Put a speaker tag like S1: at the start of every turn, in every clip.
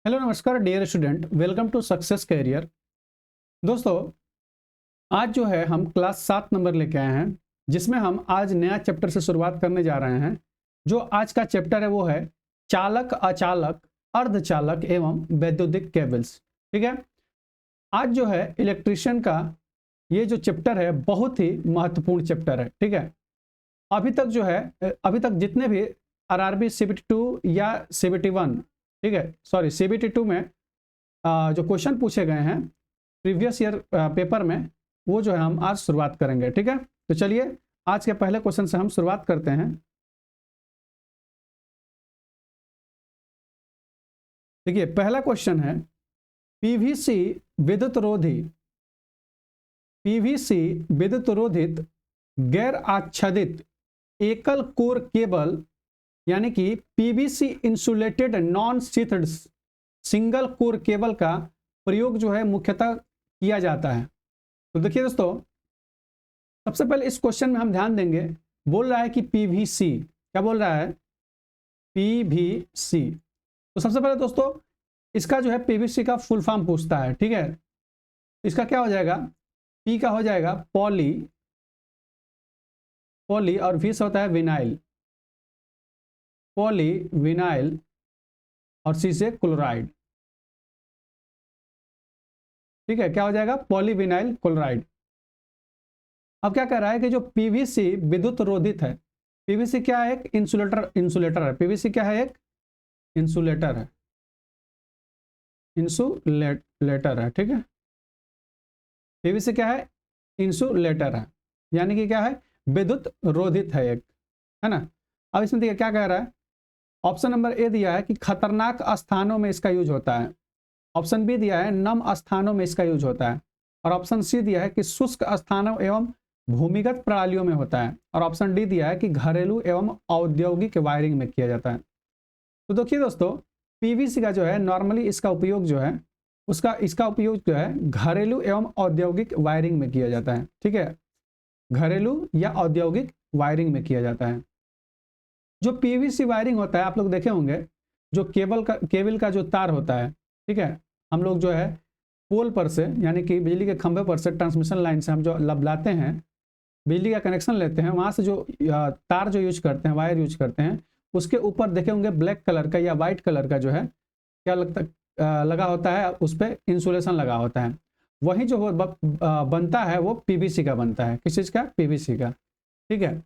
S1: Hello नमस्कार dear student, welcome to success career. दोस्तों, आज जो है हम क्लास 7 नंबर लेके आए हैं, जिसमें हम आज नया चैप्टर से शुरुआत करने जा रहे हैं। जो आज का चैप्टर है वो है चालक, अचालक, अर्धचालक एवं वैद्युतिक केबल्स। ठीक है। आज जो है इलेक्ट्रिशियन का ये जो चैप्टर है बहुत ही महत्वपूर्ण चैप्टर है। ठीक है। अभी तक जितने भी आरआरबी सीबीटी 2 या सीबीटी 1, ठीक है, सॉरी सीबीटी 2 में जो क्वेश्चन पूछे गए हैं प्रीवियस ईयर पेपर में, वो जो है हम आज शुरुआत करेंगे। ठीक है। तो चलिए आज के पहले क्वेश्चन से हम शुरुआत करते हैं। देखिए, पहला क्वेश्चन है पीवीसी विद्युत रोधी पीवीसी विद्युत रोधित गैर आच्छादित एकल कोर केबल यानी कि PVC insulated non sheathed single core cable का प्रयोग जो है मुख्यतः किया जाता है। तो देखिए दोस्तों, सबसे पहले इस क्वेश्चन में हम ध्यान देंगे। बोल रहा है कि पीवीसी, क्या बोल रहा है? पीवीसी। तो सबसे पहले दोस्तों, इसका जो है पीवीसी का फुल फॉर्म पूछता है। ठीक है। इसका क्या हो जाएगा? पी का हो जाएगा पॉली, और वी से होता है विनाइल, पॉली विनाइल, और सी से क्लोराइड। ठीक है, क्या हो जाएगा? Polyvinyl chloride. अब क्या कह रहा है कि जो पीवीसी विद्युत रोधित है, पीवीसी क्या है? एक इंसुलेटर है। पीवीसी क्या है? एक इंसुलेटर है, इंसुलेटर है। ठीक है। पीवीसी क्या है? इंसुलेटर है, यानी कि क्या है? विद्युत रोधित है एक, है ना। अब इसमें देखिए क्या कह रहा है। ऑप्शन नंबर ए दिया है कि खतरनाक स्थानों में इसका यूज होता है। ऑप्शन बी दिया है नम स्थानों में इसका यूज होता है। और ऑप्शन सी दिया है कि शुष्क स्थानों एवं भूमिगत प्रणालियों में होता है। और ऑप्शन डी दिया है कि घरेलू एवं औद्योगिक वायरिंग में किया जाता है। तो देखिए दोस्तों, पीवीसी का जो है नॉर्मली इसका उपयोग जो है इसका उपयोग जो है घरेलू एवं औद्योगिक वायरिंग में किया जाता है। ठीक है। घरेलू या औद्योगिक वायरिंग में किया जाता है। जो पीवीसी वायरिंग होता है, आप लोग देखे होंगे, जो केबल का जो तार होता है, ठीक है, हम लोग जो है पोल पर से यानी कि बिजली के खंभे पर से ट्रांसमिशन लाइन से हम जो लबलाते हैं, बिजली का कनेक्शन लेते हैं, वहां से जो तार जो यूज करते हैं, वायर यूज करते हैं, उसके ऊपर देखे होंगे ब्लैक कलर का या वाइट कलर का जो है क्या लगा होता है, उस पर इंसुलेशन लगा होता है। वही जो बनता है वो पीवीसी का बनता है। किस चीज का? पीवीसी का। ठीक है।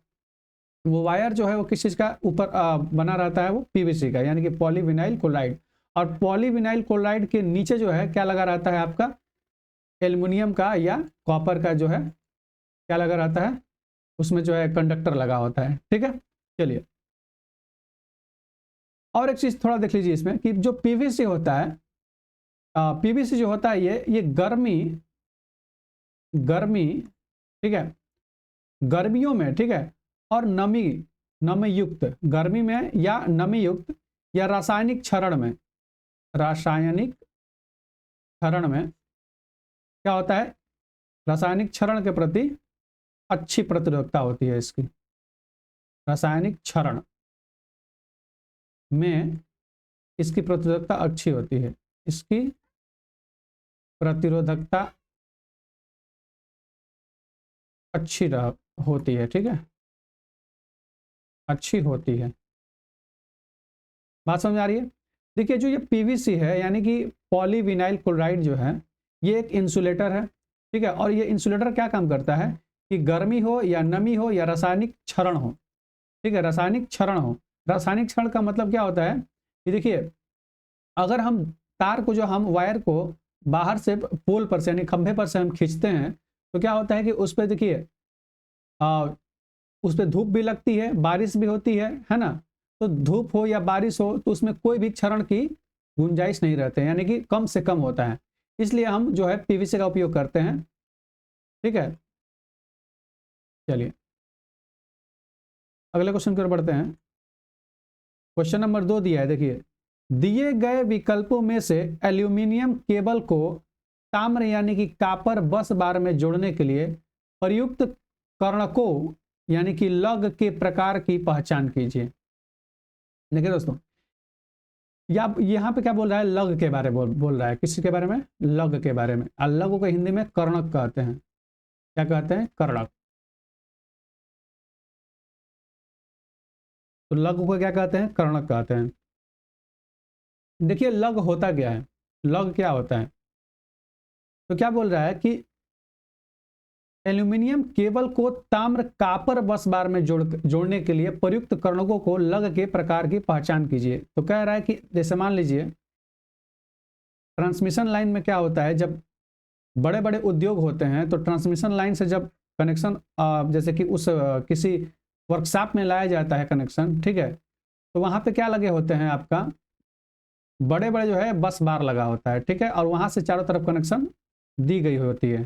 S1: वो वायर जो है वो किस चीज का ऊपर बना रहता है? वो पीवीसी का, यानी कि पॉलीविनाइल क्लोराइड। और पॉलीविनाइल क्लोराइड के नीचे जो है क्या लगा रहता है आपका? एल्युमिनियम का या कॉपर का जो है क्या लगा रहता है? उसमें जो है कंडक्टर लगा होता है। ठीक है। चलिए, और एक चीज थोड़ा देख लीजिए इसमें कि जो पीवीसी होता है, पीवीसी जो होता है ये गर्मी गर्मी ठीक है, गर्मियों में, ठीक है, और नमी युक्त, गर्मी में या नमी युक्त या रासायनिक क्षरण में क्या होता है? रासायनिक क्षरण के प्रति अच्छी प्रतिरोधकता होती है इसकी। रासायनिक क्षरण में इसकी प्रतिरोधकता अच्छी होती है। इसकी प्रतिरोधकता अच्छी होती है। ठीक है, अच्छी होती है। बात समझ आ रही है? देखिए, जो ये पीवीसी है यानी कि पॉलीविनाइल क्लोराइड जो है, ये एक इंसुलेटर है। ठीक है। और ये इंसुलेटर क्या काम करता है कि गर्मी हो या नमी हो या रासायनिक क्षरण हो, ठीक है, रासायनिक क्षरण हो। रासायनिक क्षरण का मतलब क्या होता है कि देखिए, अगर हम तार को, जो हम वायर को बाहर से पोल पर से यानी खंभे पर से हम खींचते हैं, तो क्या होता है कि उस पर देखिए उस पर धूप भी लगती है, बारिश भी होती है ना। तो धूप हो या बारिश हो तो उसमें कोई भी क्षरण की गुंजाइश नहीं रहते, यानी कि कम से कम होता है। इसलिए हम जो है पीवीसी का उपयोग करते हैं। ठीक है। चलिए अगले क्वेश्चन की ओर बढ़ते हैं। क्वेश्चन नंबर 2 दिया है। देखिए, दिए गए विकल्पों में से एल्यूमिनियम केबल को ताम्र यानी कि कापर बस बार में जोड़ने के लिए प्रयुक्त कर्णकों यानी कि लग के प्रकार की पहचान कीजिए। देखिए दोस्तों, या यहाँ पे क्या बोल रहा है, लग के बारे में बोल रहा है, किसी के बारे में, लग के बारे में। और लग को हिंदी में कर्णक कहते हैं। क्या कहते हैं, कर्णक। तो लघु को क्या कहते हैं, कर्णक कहते हैं। देखिए लघु होता क्या है, लघु क्या होता है, तो क्या बोल रहा है कि एल्यूमिनियम केबल को ताम्र कापर बस बार में जोड़ने के लिए प्रयुक्त कर्णकों को लग के प्रकार की पहचान कीजिए। तो कह रहा है कि जैसे मान लीजिए ट्रांसमिशन लाइन में क्या होता है, जब बड़े बड़े उद्योग होते हैं तो ट्रांसमिशन लाइन से जब कनेक्शन जैसे कि उस किसी वर्कशॉप में लाया जाता है कनेक्शन, ठीक है, तो वहां पे क्या लगे होते हैं, आपका बड़े बड़े जो है बस बार लगा होता है, ठीक है, और वहां से चारों तरफ कनेक्शन दी गई होती है।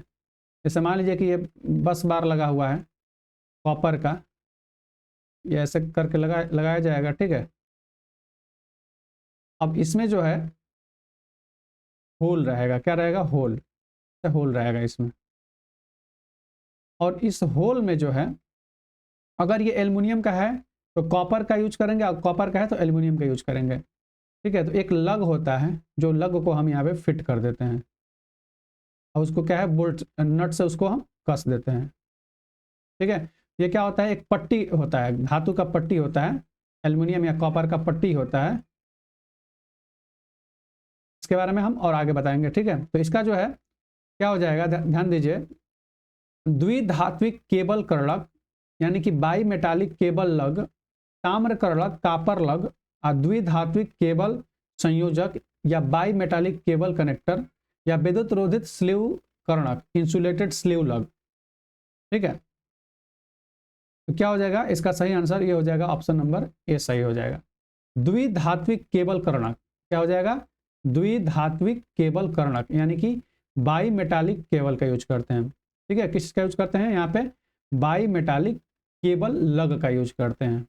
S1: जैसे मान लीजिए कि ये बस बार लगा हुआ है कॉपर का, ये ऐसे करके लगाया जाएगा, ठीक है। अब इसमें जो है होल रहेगा, क्या रहेगा, होल, होल रहेगा इसमें। और इस होल में जो है, अगर ये एल्युमिनियम का है तो कॉपर का यूज करेंगे, और कॉपर का है तो एल्युमिनियम का यूज करेंगे, ठीक है। तो एक लग होता है, जो लग को हम यहाँ पे फिट कर देते हैं, और उसको क्या है, बोल्ट नट से उसको हम कस देते हैं, ठीक है। ये क्या होता है, एक पट्टी होता है, धातु का पट्टी होता है, एल्युमिनियम या कॉपर का पट्टी होता है। इसके बारे में हम और आगे बताएंगे, ठीक है। तो इसका जो है क्या हो जाएगा, ध्यान दीजिए, द्विधात्विक केबल कर्णक यानी कि बाई मेटालिक केबल लग, ताम्र कर्णक कापर लग, और द्विधात्विक केबल संयोजक या बाई मेटालिक केबल कनेक्टर, या विद्युत रोधित स्लीव कर्णक इंसुलेटेड स्लीव लग, ठीक है। तो क्या हो जाएगा, इसका सही आंसर ये हो जाएगा, ऑप्शन नंबर ए सही हो जाएगा। द्विधात्विक केबल कर्णक क्या हो जाएगा, द्विधात्विक केबल कर्णक यानी कि बाई मेटालिक केबल का यूज करते हैं, ठीक है। किसका यूज करते हैं यहाँ पे, बाई मेटालिक केबल लग का यूज करते हैं,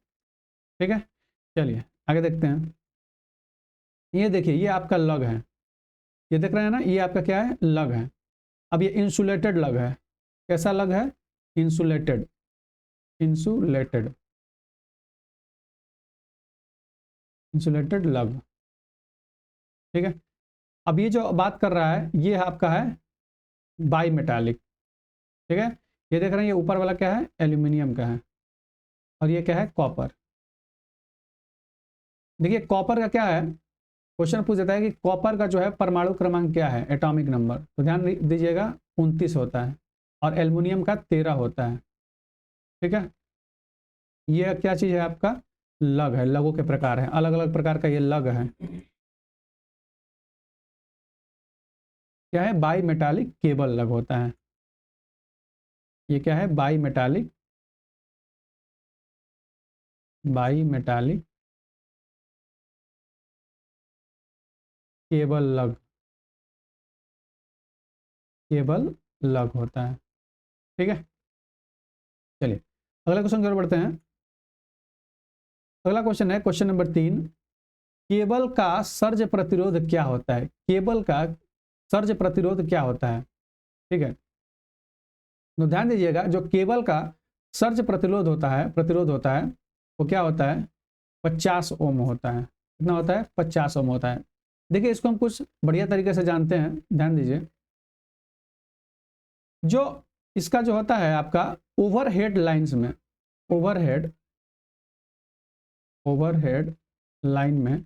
S1: ठीक है। चलिए आगे देखते हैं। ये देखिए ये आपका लग है, ये देख रहे हैं ना, ये आपका क्या है, लग है। अब ये इंसुलेटेड लग है, कैसा लग है, इंसुलेटेड, इंसुलेटेड, इंसुलेटेड लग, ठीक है। अब ये जो बात कर रहा है ये आपका है बाई मेटालिक, ठीक है। ये देख रहे हैं, ये ऊपर वाला क्या है, एल्यूमिनियम का है, और ये क्या है, कॉपर। देखिए कॉपर का क्या है, क्वेश्चन पूछ देता है कि कॉपर का जो है परमाणु क्रमांक क्या है, एटॉमिक नंबर, तो ध्यान दीजिएगा 29 होता है, और एल्युमिनियम का 13 होता है, ठीक है। ये क्या चीज है, आपका लग है, लगों के प्रकार है, अलग अलग प्रकार का ये लग है। क्या है, बाई मेटालिक केबल लग होता है। ये क्या है, by metallic, by metallic cable लग, केबल लग होता है, ठीक है। चलिए अगला क्वेश्चन की ओर बढ़ते हैं। अगला क्वेश्चन है क्वेश्चन नंबर 3, केबल का सर्ज प्रतिरोध क्या होता है, केबल का सर्ज प्रतिरोध क्या होता है, ठीक है। तो ध्यान दीजिएगा, जो केबल का सर्ज प्रतिरोध होता है वो क्या होता है, 50 ओम होता है। कितना होता है, 50 ओम होता है। देखिए इसको हम कुछ बढ़िया तरीके से जानते हैं, ध्यान दीजिए। जो इसका जो होता है आपका ओवरहेड लाइंस में, ओवरहेड, ओवरहेड लाइन में,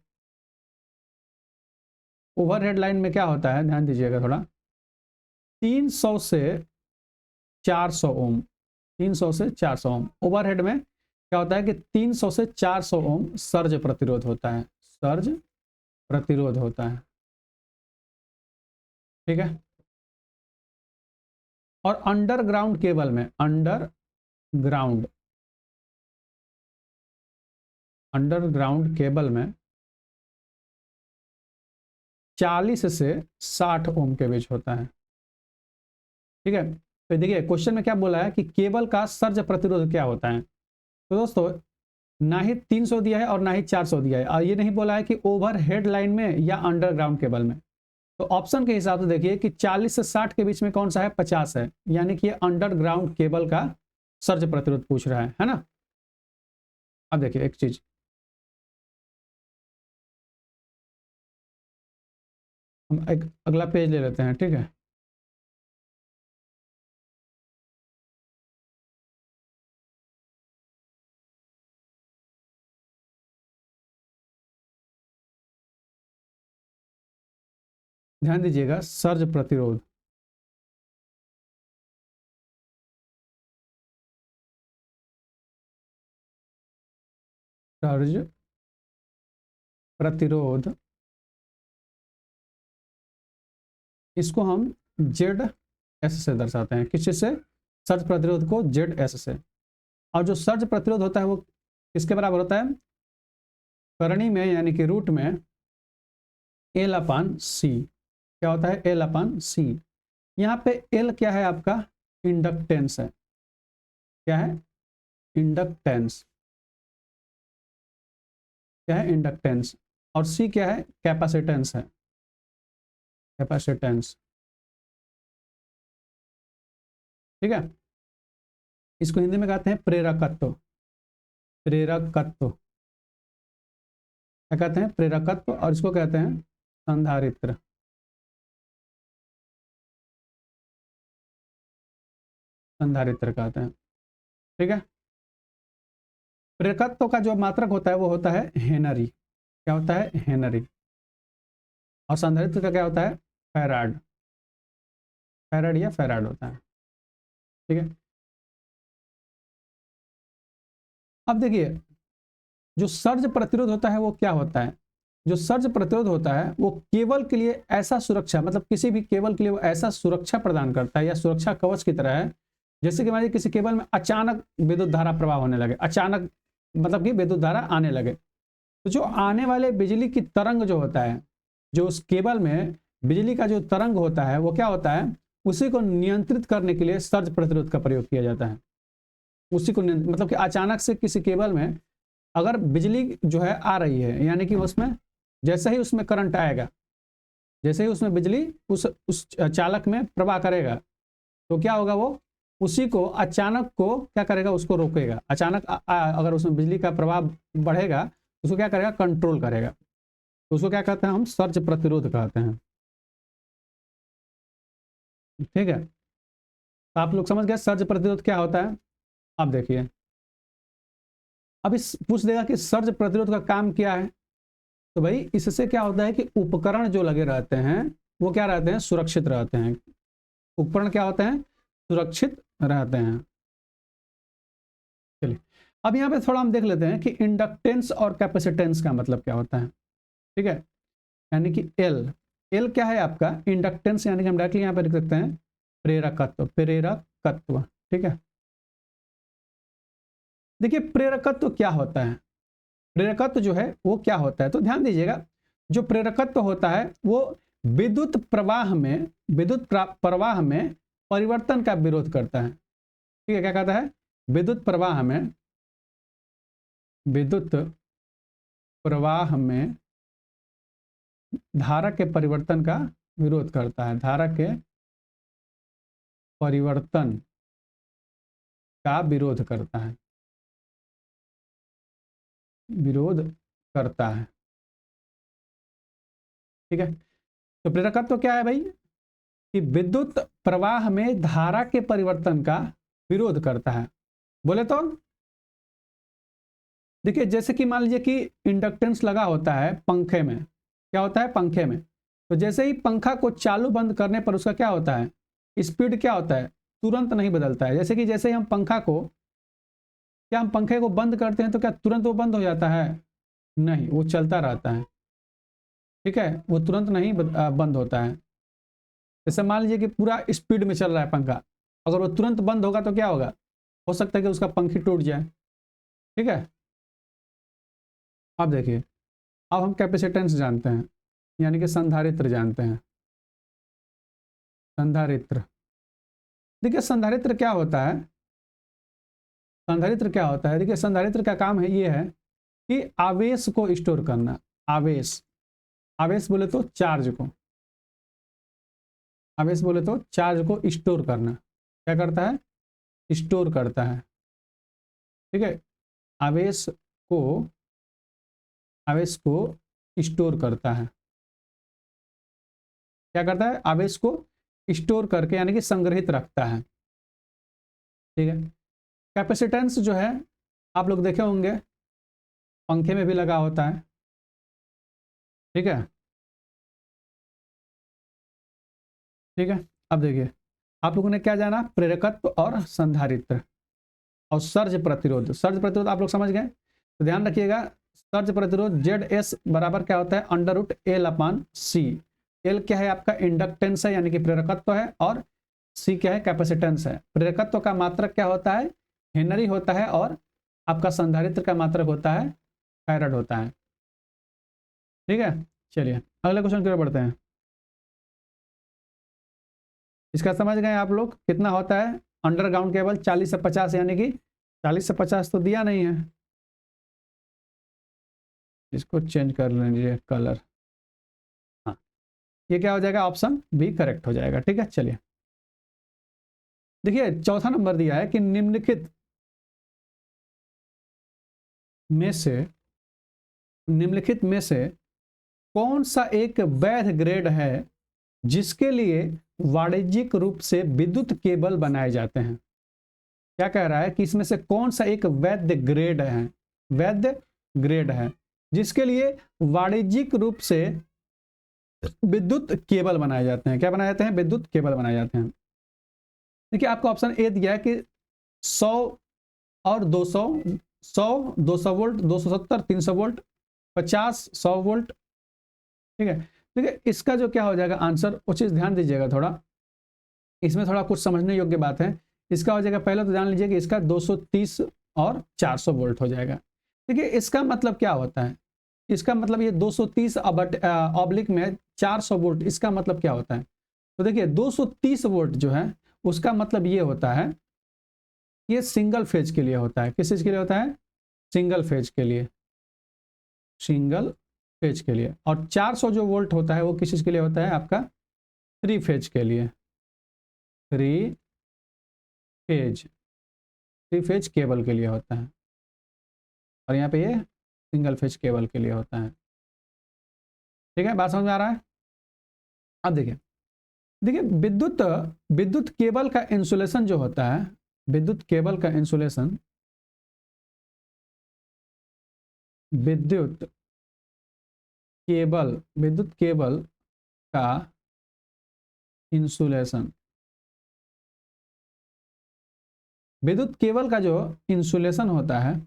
S1: ओवरहेड लाइन में क्या होता है, ध्यान दीजिएगा थोड़ा, 300 से 400 ओम, 300 से 400 ओम ओवरहेड में क्या होता है कि 300 से 400 ओम सर्ज प्रतिरोध होता है, सर्ज प्रतिरोध होता है, ठीक है। और अंडरग्राउंड केबल में, अंडरग्राउंड, अंडरग्राउंड केबल में 40 से 60 ओम के बीच होता है, ठीक है। तो देखिए क्वेश्चन में क्या बोला है कि केबल का सर्ज प्रतिरोध क्या होता है। तो दोस्तों ना ही 300 दिया है और ना ही 400 दिया है, और ये नहीं बोला है कि ओवर हेड लाइन में या अंडरग्राउंड केबल में। तो ऑप्शन के हिसाब से देखिए कि 40 से 60 के बीच में कौन सा है, 50 है, यानी कि अंडरग्राउंड केबल का सर्ज प्रतिरोध पूछ रहा है ना। अब देखिए एक चीज, हम एक अगला पेज ले लेते हैं, ठीक है। ध्यान दीजिएगा, सर्ज प्रतिरोध। सर्ज प्रतिरोध, इसको हम जेड एस से दर्शाते हैं। किस चीज से? सर्ज प्रतिरोध को जेड एस से। और जो सर्ज प्रतिरोध होता है वो किसके बराबर होता है? करणी में यानी कि रूट में एल अपान सी। क्या होता है? एल अपान सी। यहाँ पे एल क्या है आपका? इंडक्टेंस है। क्या है? इंडक्टेंस। क्या है? इंडक्टेंस। और सी क्या है? कैपेसिटेंस है। कैपेसिटेंस, ठीक है। इसको हिंदी में कहते हैं प्रेरकत्व। प्रेरकत्व क्या कहते हैं? प्रेरकत्व। और इसको कहते हैं संधारित्र। संधारित्र कहते हैं, ठीक है। प्रेरकत्व का जो मात्रक होता है वो होता है हेनरी। क्या होता है? हेनरी। और संधारित्र का क्या होता है? फैराड। फैराड या फैराड होता है, ठीक है। अब देखिए, जो सर्ज प्रतिरोध होता है वो क्या होता है? जो सर्ज प्रतिरोध होता है वो केबल के लिए ऐसा सुरक्षा, मतलब किसी भी केबल के लिए वो ऐसा सुरक्षा प्रदान करता है या सुरक्षा कवच की तरह है, जैसे कि मान लीजिए किसी केबल में अचानक विद्युत धारा प्रवाह होने लगे, अचानक मतलब कि विद्युत धारा आने लगे, तो जो आने वाले बिजली की तरंग जो होता है, जो उस केबल में बिजली का जो तरंग होता है वो क्या होता है? उसी को नियंत्रित करने के लिए सर्ज प्रतिरोध का प्रयोग किया जाता है। उसी को मतलब कि अचानक से किसी केबल में अगर बिजली जो है आ रही है, यानी कि उसमें जैसे ही उसमें करंट आएगा, जैसे ही उसमें बिजली उस चालक में प्रवाह करेगा, तो क्या होगा? वो उसी को अचानक को क्या करेगा? उसको रोकेगा। अचानक अगर उसमें बिजली का प्रवाह बढ़ेगा, उसको क्या करेगा? कंट्रोल करेगा। तो उसको क्या कहते हैं? हम सर्ज प्रतिरोध कहते हैं, ठीक है। तो आप लोग समझ गए सर्ज प्रतिरोध क्या होता है। अब देखिए, अब इस पूछ देगा कि सर्ज प्रतिरोध का काम क्या है। तो भाई इससे क्या होता है कि उपकरण जो लगे रहते हैं वो क्या रहते हैं? सुरक्षित रहते हैं। उपकरण क्या होते हैं? सुरक्षित रहते हैं। चलिए, अब यहाँ पे थोड़ा हम देख लेते हैं कि इंडक्टेंस और कैपेसिटेंस का मतलब क्या होता है, ठीक है। यानी कि एल, एल क्या है आपका? इंडक्टेंस, यानी कि हम डायरेक्टली यहाँ पे लिख सकते हैं प्रेरकत्व। प्रेरकत्व, ठीक है। देखिए प्रेरकत्व क्या होता है? प्रेरकत्व जो है वो क्या होता है, तो ध्यान दीजिएगा, जो प्रेरकत्व होता है वो विद्युत प्रवाह में, प्रवाह में परिवर्तन का विरोध करता है, ठीक है। क्या कहता है? विद्युत प्रवाह में, विद्युत प्रवाह में धारा के परिवर्तन का विरोध करता है। धारा के परिवर्तन का विरोध करता है, विरोध करता है, ठीक है। तो प्रेरकत्व क्या है भाई? कि विद्युत प्रवाह में धारा के परिवर्तन का विरोध करता है। बोले तो देखिए, जैसे कि मान लीजिए कि इंडक्टेंस लगा होता है पंखे में। क्या होता है? पंखे में। तो जैसे ही पंखा को चालू बंद करने पर उसका क्या होता है? स्पीड क्या होता है? तुरंत नहीं बदलता है। जैसे कि जैसे ही हम पंखा को, क्या हम पंखे को बंद करते हैं तो क्या तुरंत वो बंद हो जाता है? नहीं, वो चलता रहता है, ठीक है। वो तुरंत नहीं बंद होता है। जैसे मान लीजिए कि पूरा स्पीड में चल रहा है पंखा, अगर वो तुरंत बंद होगा तो क्या होगा? हो सकता है कि उसका पंखी टूट जाए, ठीक है। अब देखिए, अब हम कैपेसिटेंस जानते हैं, यानी कि संधारित्र जानते हैं। संधारित्र, देखिए संधारित्र क्या होता है? संधारित्र क्या होता है? देखिए संधारित्र का काम है ये है कि आवेश को स्टोर करना। आवेश, आवेश बोले तो चार्ज को, आवेश बोले तो चार्ज को स्टोर करना। क्या करता है? स्टोर करता है, ठीक है। आवेश को, आवेश को स्टोर करता है। क्या करता है, आवेश को स्टोर करके यानी कि संग्रहित रखता है। ठीक है, कैपेसिटेंस जो है आप लोग देखे होंगे पंखे में भी लगा होता है। ठीक है, ठीक है। अब देखिए आप लोगों ने क्या जाना, प्रेरकत्व और संधारित्र और सर्ज प्रतिरोध। सर्ज प्रतिरोध आप लोग समझ गए, तो ध्यान रखिएगा सर्ज प्रतिरोध जेड एस बराबर क्या होता है, अंडर रूट एल अपान सी। एल क्या है आपका इंडक्टेंस है यानी कि प्रेरकत्व है, और सी क्या है कैपेसिटेंस है। प्रेरकत्व का मात्रक क्या होता है, हेनरी होता है, और आपका संधारित्र का मात्रक होता है फैराड होता है। ठीक है, चलिए अगले क्वेश्चन की ओर बढ़ते हैं। इसका समझ गए आप लोग कितना होता है अंडरग्राउंड केबल 40 से 50, यानी कि 40 से 50 तो दिया नहीं है, इसको चेंज कर लीजिए कलर। हाँ, ये क्या हो जाएगा, ऑप्शन बी करेक्ट हो जाएगा। ठीक है, चलिए देखिए चौथा नंबर दिया है कि निम्नलिखित में से कौन सा एक वैध ग्रेड है जिसके लिए वाणिज्यिक रूप से विद्युत केबल बनाए जाते हैं। क्या कह रहा है कि इसमें से कौन सा एक वैध ग्रेड है जिसके लिए वाणिज्यिक रूप से विद्युत केबल बनाए जाते हैं। क्या बनाए जाते हैं, विद्युत केबल बनाए जाते हैं। देखिए आपको ऑप्शन ए दिया है कि 100 और 200, 100 200 वोल्ट, 270 300 वोल्ट, 50 100 वोल्ट। ठीक है, देखिए इसका जो क्या हो जाएगा आंसर, वो चीज़ ध्यान दीजिएगा थोड़ा, इसमें थोड़ा कुछ समझने योग्य बात है। इसका हो जाएगा, पहले तो जान लीजिए कि इसका 230 और 400 वोल्ट हो जाएगा। देखिए इसका मतलब क्या होता है, इसका मतलब ये 230 ऑब्लिक में 400 वोल्ट, इसका मतलब क्या होता है। तो देखिए 230 वोल्ट जो है उसका मतलब ये होता है, ये सिंगल फेज के लिए होता है। किस चीज के लिए होता है, सिंगल फेज के लिए, सिंगल फेज के लिए। और 400 जो वोल्ट होता है वो किस चीज के लिए होता है, आपका थ्री फेज के लिए, थ्री फेज केबल के लिए होता है। और यहाँ पे ये सिंगल फेज केबल के लिए होता है। ठीक है, बात समझ में आ रहा है। अब देखिए देखिए विद्युत केबल का इंसुलेशन जो होता है, विद्युत केबल का इंसुलेशन, विद्युत केबल का इंसुलेशन, विद्युत केबल का जो इंसुलेशन होता है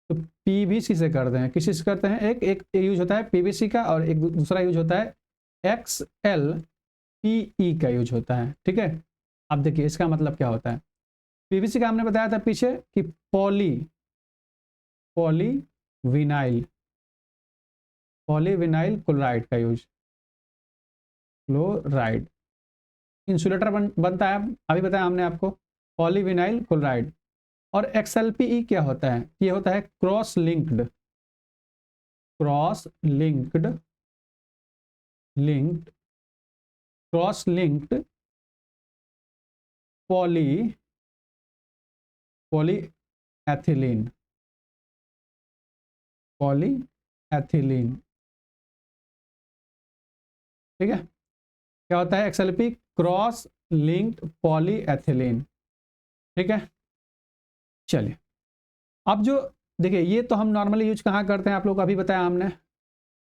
S1: तो पीवीसी से करते हैं। किस से करते हैं, एक यूज होता है पीवीसी का, और एक दूसरा यूज होता है XLPE का यूज होता है। ठीक है, अब देखिए इसका मतलब क्या होता है। पीवीसी का हमने बताया था पीछे कि पॉलीविनाइल क्लोराइड का यूज, क्लोराइड इंसुलेटर बनता है, अभी बताया हमने आपको, पॉलीविनाइल क्लोराइड। और XLPE क्या होता है, ये होता है क्रॉस लिंक्ड पॉलीएथिलीन, ठीक है। क्या होता है, XLPE क्रॉस लिंक्ड पॉलीएथिलीन। ठीक है, चलिए अब जो देखिए ये तो हम नॉर्मली यूज कहाँ करते हैं, आप लोग को अभी बताया हमने,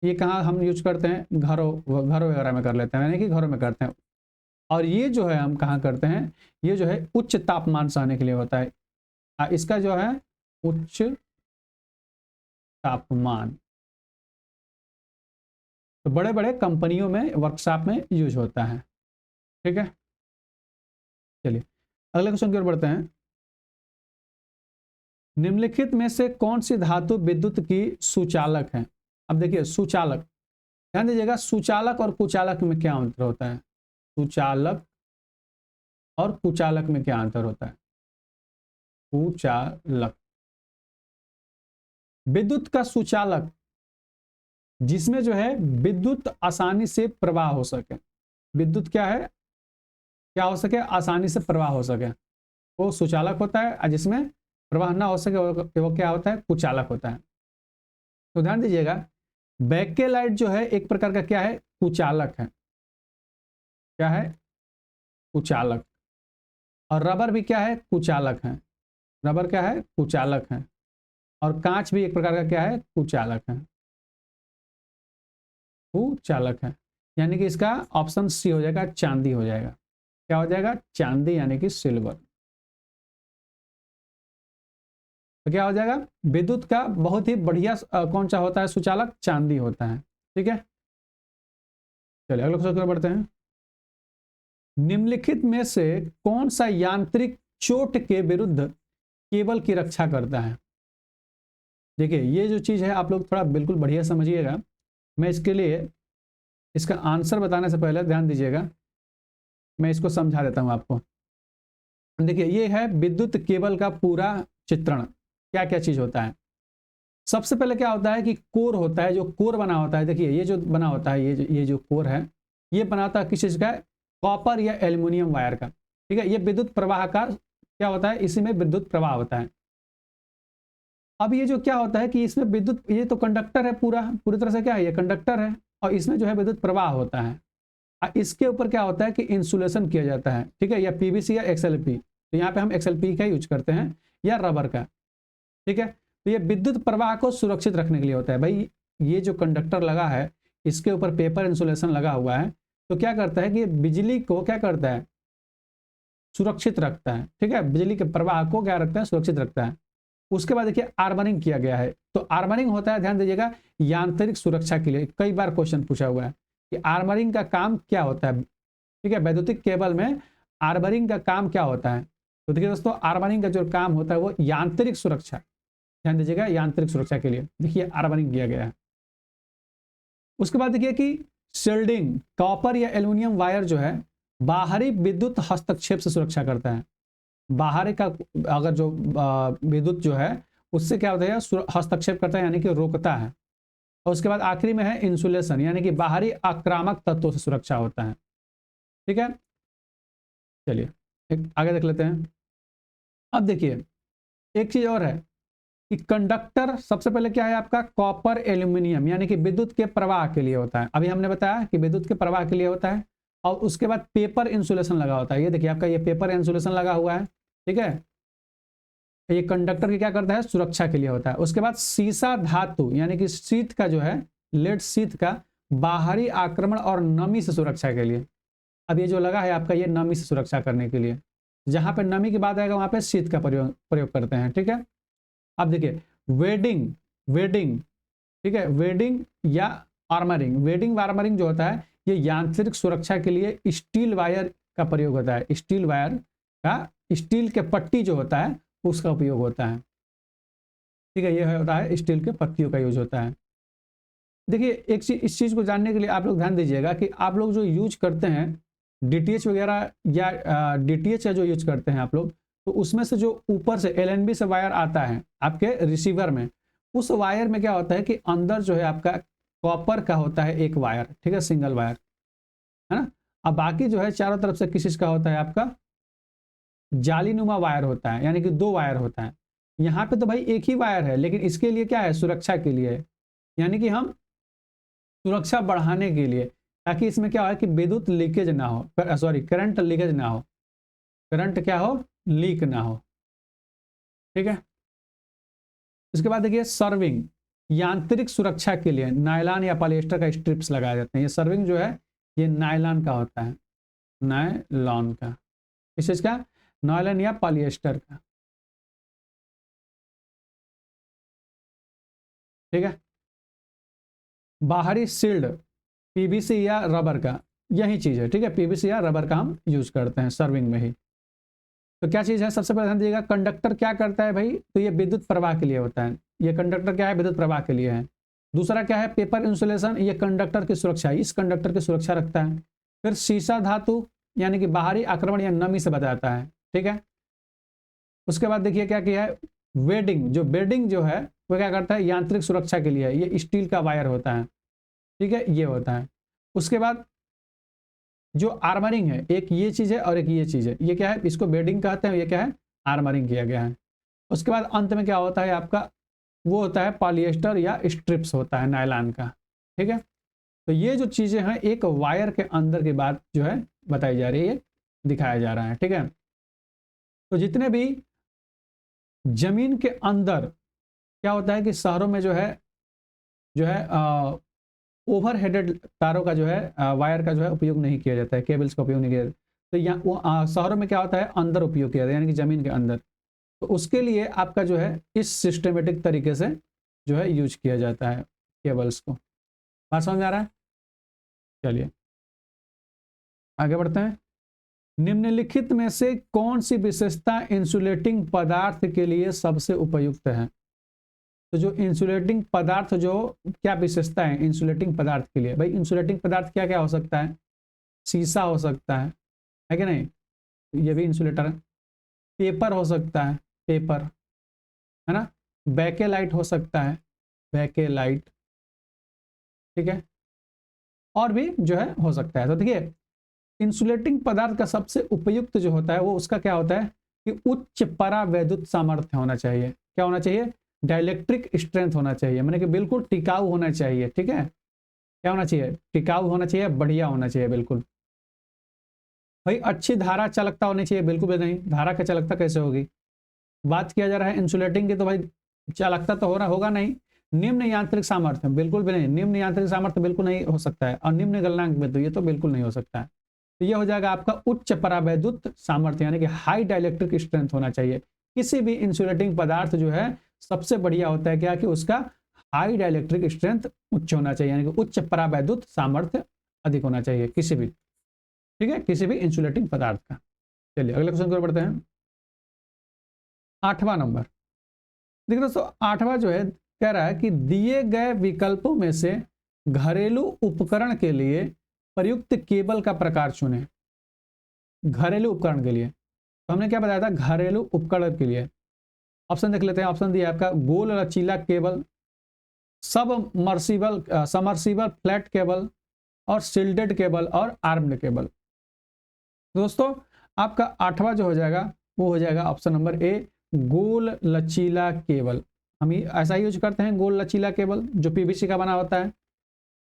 S1: ये कहाँ हम यूज करते हैं, घरों वगैरह में कर लेते हैं, यानी कि घरों में करते हैं। और ये जो है हम कहाँ करते हैं, ये जो है उच्च तापमान सहने के लिए होता है। इसका जो है उच्च तापमान, तो बड़े बड़े कंपनियों में वर्कशॉप में यूज होता है। ठीक है, चलिए अगले क्वेश्चन की ओर बढ़ते हैं। निम्नलिखित में से कौन सी धातु विद्युत की सुचालक है। अब देखिए सुचालक, ध्यान दीजिएगा, सुचालक और कुचालक में क्या अंतर होता है, सुचालक और कुचालक में क्या अंतर होता है। कुचालक, विद्युत का सुचालक जिसमें जो है विद्युत आसानी से प्रवाह हो सके, विद्युत क्या है, क्या हो सके, आसानी से प्रवाह हो सके, वो सुचालक होता है। और जिसमें प्रवाह ना हो सके वो क्या होता है, कुचालक होता है। तो ध्यान दीजिएगा बैकेलाइट जो है एक प्रकार का क्या है, कुचालक है। क्या है, कुचालक। और रबर भी क्या है, कुचालक है। रबर क्या है, कुचालक है। और कांच भी एक प्रकार का क्या है, कुचालक है, कुचालक है। यानी कि इसका ऑप्शन सी हो जाएगा, चांदी हो जाएगा। क्या हो जाएगा, चांदी यानी कि सिल्वर। तो क्या हो जाएगा, विद्युत का बहुत ही बढ़िया कौन सा होता है सुचालक, चांदी होता है। ठीक है, चलिए अगले क्वेश्चन पर बढ़ते हैं। निम्नलिखित में से कौन सा यांत्रिक चोट के विरुद्ध केबल की रक्षा करता है। देखिए ये जो चीज है आप लोग थोड़ा बिल्कुल बढ़िया समझिएगा। मैं इसके लिए इसका आंसर बताने से पहले ध्यान दीजिएगा, मैं इसको समझा देता हूं आपको। देखिए ये है विद्युत केबल का पूरा चित्रण, क्या क्या चीज होता है। सबसे पहले क्या होता है कि कोर होता है, जो कोर बना होता है। देखिए ये जो बना होता है, ये जो कोर है, ये बना होता है किस चीज का, कॉपर या एल्युमिनियम वायर का। ठीक है, ये विद्युत प्रवाह का क्या होता है, इसी में विद्युत प्रवाह होता है। अब ये जो क्या होता है कि इसमें विद्युत, ये तो कंडक्टर है, पूरा पूरी तरह से क्या है, ये कंडक्टर है, और इसमें जो है विद्युत प्रवाह होता है। इसके ऊपर क्या होता है कि इंसुलेशन किया जाता है। ठीक है, या पीवीसी या एक्सएलपी, तो यहाँ पे हम एक्सएलपी का यूज करते हैं, या रबर का। ठीक है, तो ये विद्युत प्रवाह को सुरक्षित रखने के लिए होता है। भाई ये जो कंडक्टर लगा है, इसके ऊपर पेपर इंसुलेशन लगा हुआ है, तो क्या करता है कि बिजली को क्या करता है, सुरक्षित रखता है। ठीक है, बिजली के प्रवाह को क्या रखता है, सुरक्षित रखता है। उसके बाद देखिए आर्मरिंग किया गया है। तो आर्मरिंग होता है, ध्यान दीजिएगा, यांत्रिक सुरक्षा के लिए। कई बार क्वेश्चन पूछा हुआ है कि आर्मरिंग का काम क्या होता है। ठीक है, वैद्युतिक केबल में आर्मरिंग का काम क्या होता है। तो देखिए दोस्तों, आर्मरिंग का जो काम होता है वो यांत्रिक सुरक्षा, ध्यान दीजिएगा, यांत्रिक सुरक्षा के लिए देखिए आर्मरिंग किया गया है। उसके बाद देखिए कि शील्डिंग, कॉपर या एल्युमिनियम वायर जो है बाहरी विद्युत हस्तक्षेप से सुरक्षा करता है। बाहरी का अगर जो विद्युत जो है उससे क्या होता है, हस्तक्षेप करता है, यानी कि रोकता है। और उसके बाद आखिरी में है इंसुलेशन, यानी कि बाहरी आक्रामक तत्वों से सुरक्षा होता है। ठीक है, चलिए आगे देख लेते हैं। अब देखिए एक चीज और है कि कंडक्टर सबसे पहले क्या है आपका, कॉपर एल्यूमिनियम, यानी कि विद्युत के प्रवाह के लिए होता है। अभी हमने बताया कि विद्युत के प्रवाह के लिए होता है। और उसके बाद पेपर इंसुलेशन लगा होता है। ये देखिए आपका ये पेपर इंसुलेशन लगा हुआ है। ठीक है, ये कंडक्टर की क्या करता है, सुरक्षा के लिए होता है। उसके बाद सीसा धातु, यानी कि शीत का जो है, लेड शीत का बाहरी आक्रमण और नमी से सुरक्षा के लिए। अब ये जो लगा है आपका, ये नमी से सुरक्षा करने के लिए। जहां पे नमी की बात आएगा वहां पे शीत का प्रयोग करते हैं। ठीक है, अब देखिए वेडिंग, वेडिंग, ठीक है, वेडिंग या आर्मरिंग। वेडिंग आर्मरिंग जो होता है ये यांत्रिक सुरक्षा के लिए स्टील वायर का प्रयोग होता है। स्टील वायर का, स्टील के पट्टी जो होता है उसका उपयोग होता है। ठीक है, ये होता है स्टील के पट्टियों का यूज होता है। देखिए एक चीज, इस चीज को जानने के लिए आप लोग ध्यान दीजिएगा कि आप लोग जो यूज करते हैं डीटीएच वगैरह, या डीटीएच का जो यूज करते हैं आप लोग, तो उसमें से जो ऊपर से एलएनबी से वायर आता है आपके रिसीवर में, उस वायर में क्या होता है कि अंदर जो है आपका कॉपर का होता है एक वायर। ठीक है, सिंगल वायर है ना। अब बाकी जो है चारों तरफ से किस चीज का होता है आपका, जालीनुमा वायर होता है, यानी कि दो वायर होता है। यहाँ पे तो भाई एक ही वायर है, लेकिन इसके लिए क्या है, सुरक्षा के लिए है। यानी कि हम सुरक्षा बढ़ाने के लिए, ताकि इसमें क्या हो कि विद्युत लीकेज ना हो, सॉरी करंट लीकेज ना हो, करंट क्या हो, लीक ना हो। ठीक है, इसके बाद देखिए सर्विंग, यांत्रिक सुरक्षा के लिए नायलॉन या पॉलिएस्टर का स्ट्रिप्स लगाए जाते हैं। ये सर्विंग जो है ये नायलॉन का होता है, नायलॉन का, किस चीज का, नायलॉन या पॉलिएस्टर का। ठीक है, बाहरी शील्ड पीवीसी या रबर का, यही चीज है। ठीक है, पीवीसी या रबर का हम यूज करते हैं सर्विंग में ही। तो क्या चीज है, सबसे पहले ध्यान दीजिएगा, कंडक्टर क्या करता है भाई, तो ये विद्युत प्रवाह के लिए होता है। ये कंडक्टर क्या है, विद्युत प्रवाह के लिए है। दूसरा क्या है, पेपर इंसुलेशन, ये कंडक्टर की सुरक्षा, इस कंडक्टर की सुरक्षा रखता है। फिर सीसा धातु, यानी कि बाहरी आक्रमण या नमी से बचाता है। ठीक है, उसके बाद देखिए क्या किया है, वेडिंग, जो बेडिंग जो है वो क्या करता है, यांत्रिक सुरक्षा के लिए है। ये स्टील का वायर होता है। ठीक है, ये होता है। उसके बाद जो आर्मरिंग है, एक ये चीज है और एक ये चीज है। ये क्या है, इसको बेडिंग कहते हैं, ये क्या है, आर्मरिंग किया गया है। उसके बाद अंत में क्या होता है आपका, वो होता है पॉलिएस्टर या स्ट्रिप्स होता है नायलॉन का। ठीक है, तो ये जो चीजें हैं एक वायर के अंदर के बाद जो है बताई जा रही है, दिखाया जा रहा है। ठीक है, तो जितने भी जमीन के अंदर क्या होता है कि शहरों में जो है ओवर हेडेड तारों का जो है वायर का जो है उपयोग नहीं किया जाता है, केबल्स का उपयोग नहीं किया जाता। तो यहाँ वो शहरों में क्या होता है, अंदर उपयोग किया जाता है, यानी कि जमीन के अंदर। तो उसके लिए आपका जो है इस सिस्टमेटिक तरीके से जो है यूज किया जाता है केबल्स को। बात समझ में आ रहा है? चलिए आगे बढ़ते हैं। निम्नलिखित में से कौन सी विशेषता इंसुलेटिंग पदार्थ के लिए सबसे उपयुक्त है? तो जो इंसुलेटिंग पदार्थ, जो क्या विशेषता है इंसुलेटिंग पदार्थ के लिए? भाई इंसुलेटिंग पदार्थ क्या क्या हो सकता है? शीशा हो सकता है कि नहीं? ये भी इंसुलेटर है। पेपर हो सकता है, पेपर, है ना। बैकेलाइट हो सकता है, बैकेलाइट, ठीक है। और भी जो है हो सकता है। तो देखिए इंसुलेटिंग पदार्थ का सबसे उपयुक्त जो होता है वो उसका क्या होता है कि उच्च परावैद्युत सामर्थ्य होना चाहिए। क्या होना चाहिए? डाइलेक्ट्रिक स्ट्रेंथ होना चाहिए, माने कि बिल्कुल टिकाऊ होना चाहिए। ठीक है, क्या होना चाहिए? टिकाऊ होना चाहिए, बढ़िया होना चाहिए बिल्कुल। भाई अच्छी धारा चालकता होनी चाहिए, बिल्कुल भी नहीं, धारा की चालकता कैसे होगी? बात किया जा रहा है इंसुलेटिंग की, तो भाई चालकता तो होगा नहीं। निम्न यांत्रिक सामर्थ्य, बिल्कुल भी नहीं, निम्न यांत्रिक सामर्थ्य बिल्कुल नहीं हो सकता है। और निम्न गलनांक में तो ये तो बिल्कुल नहीं हो सकता है। तो ये हो जाएगा आपका उच्च परावैद्युत सामर्थ्य, यानी कि हाई डाइलेक्ट्रिक स्ट्रेंथ होना चाहिए। किसी भी इंसुलेटिंग पदार्थ जो है सबसे बढ़िया होता है क्या कि उसका हाई डाइलेक्ट्रिक स्ट्रेंथ उच्च होना चाहिए, यानी कि उच्च परावैद्युत सामर्थ्य अधिक होना चाहिए किसी भी, ठीक है, किसी भी इंसुलेटिंग पदार्थ का। चलिए अगले क्वेश्चन की ओर बढ़ते हैं। 8वां नंबर, देखिए दोस्तों 8वां जो है कह रहा है कि दिए गए विकल्पों में से घरेलू उपकरण के लिए प्रयुक्त केबल का प्रकार चुनें। घरेलू उपकरण के लिए तो हमने क्या बताया था, घरेलू उपकरण के लिए ऑप्शन देख लेते हैं। ऑप्शन दिया आपका गोल लचीला cable, submersible submersible flat cable, और शिल्डेड केबल, और आर्म्ड केबल। दोस्तों आपका 8वां जो हो जाएगा वो हो जाएगा ऑप्शन नंबर ए, गोल लचीला केबल। हम ऐसा यूज करते हैं, गोल लचीला केबल जो पीवीसी का बना होता है,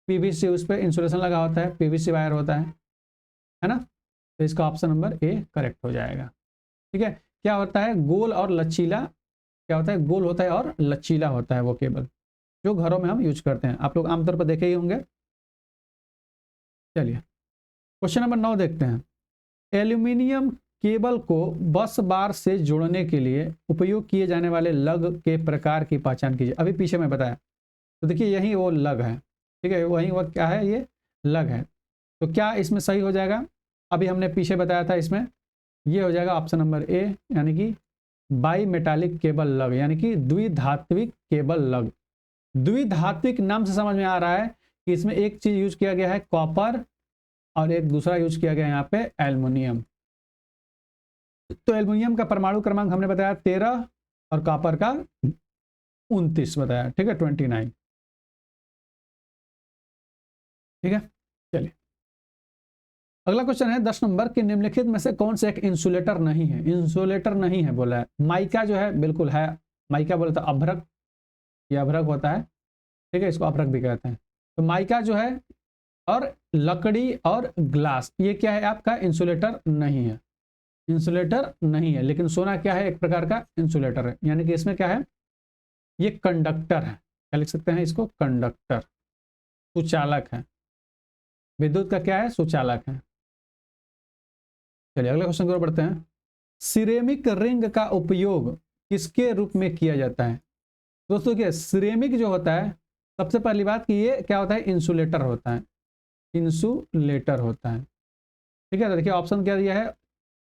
S1: पीवीसी उस पर इंसुलेशन लगा होता है, पीवीसी वायर होता है ना। तो इसका ऑप्शन नंबर ए करेक्ट हो जाएगा। ठीक है, क्या होता है गोल और लचीला, क्या होता है गोल होता है और लचीला होता है वो केबल जो घरों में हम यूज करते हैं, आप लोग आमतौर पर देखे ही होंगे। चलिए क्वेश्चन नंबर 9 देखते हैं। एल्यूमिनियम केबल को बस बार से जोड़ने के लिए उपयोग किए जाने वाले लग के प्रकार की पहचान कीजिए। अभी पीछे मैं बताया, तो देखिए यही वो लग है, ठीक है, वही वो क्या है, ये लग है। तो क्या इसमें सही हो जाएगा? अभी हमने पीछे बताया था, इसमें ये हो जाएगा ऑप्शन नंबर ए, यानी कि बाई मेटालिक केबल लग, यानी कि द्विधात्विक केबल लग। द्विधात्विक नाम से समझ में आ रहा है कि इसमें एक चीज यूज किया गया है कॉपर, और एक दूसरा यूज किया गया है यहाँ पे एल्युमिनियम। तो एल्युमिनियम का परमाणु क्रमांक हमने बताया 13 और कॉपर का 29 बताया, ठीक है 29। ठीक है, चलिए अगला क्वेश्चन है 10 नंबर के निम्नलिखित में से कौन से एक इंसुलेटर नहीं है? इंसुलेटर नहीं है बोला है। माइका जो है बिल्कुल है, माइका बोलता है अभ्रक, ये अभ्रक होता है, ठीक है, इसको अभ्रक भी कहते हैं। तो माइका जो है और लकड़ी और ग्लास, ये क्या है आपका इंसुलेटर नहीं है, इंसुलेटर नहीं है। लेकिन सोना क्या है, एक प्रकार का इंसुलेटर है, यानी कि इसमें क्या है, ये कंडक्टर है। क्या लिख सकते हैं इसको? कंडक्टर, सुचालक है, विद्युत का क्या है, सुचालक है। चलिए अगले क्वेश्चन की ओर बढ़ते हैं। सिरेमिक रिंग का उपयोग किसके रूप में किया जाता है? दोस्तों क्या सिरेमिक जो होता है, सबसे पहली बात कि ये क्या होता है, इंसुलेटर होता है, इंसुलेटर होता है। ठीक है, तो देखिए ऑप्शन क्या दिया है,